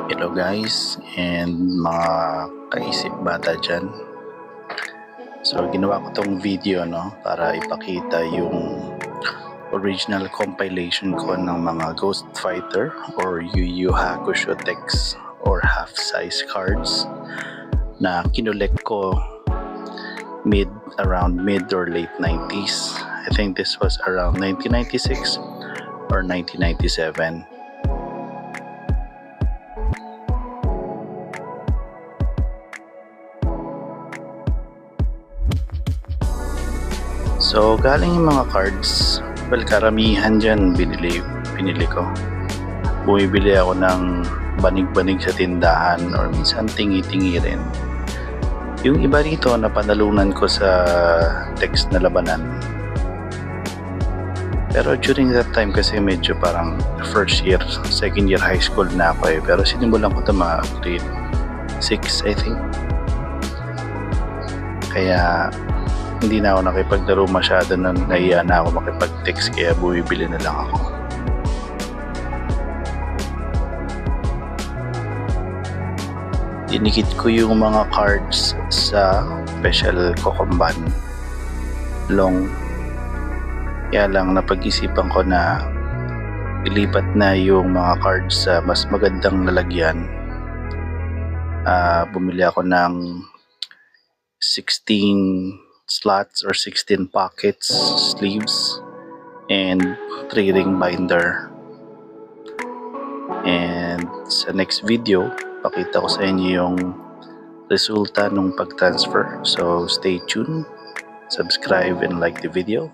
Hello guys and mga kaisip bata dyan. So ginawa ko tong video para ipakita yung original compilation ko ng mga Ghost Fighter or Yu Yu Hakusho decks or half size cards na kinolek ko around mid or late 90s. I think this was around 1996 or 1997. So galing yung mga cards, well karamihan dyan pinili ko. Bumibili ako ng banig-banig sa tindahan or minsan tingi-tingi rin. Yung iba rito na panalunan ko sa text na labanan. Pero during that time kasi medyo parang first year, second year high school na ako Pero sinimulan ko ito mga grade 6 I think. Kaya hindi na ako nakipaglaro masyado, nahiya na ako makipag-text kaya bumibili na lang ako. Dinikit ko yung mga cards sa special kokomban long. Kaya lang napag-isipan ko na ilipat na yung mga cards sa mas magandang lalagyan. Bumili ako ng 16 slots or 16 pockets, sleeves, and 3 ring binder. And sa next video, pakita ko sa inyo yung resulta ng pag-transfer. So stay tuned, subscribe and like the video.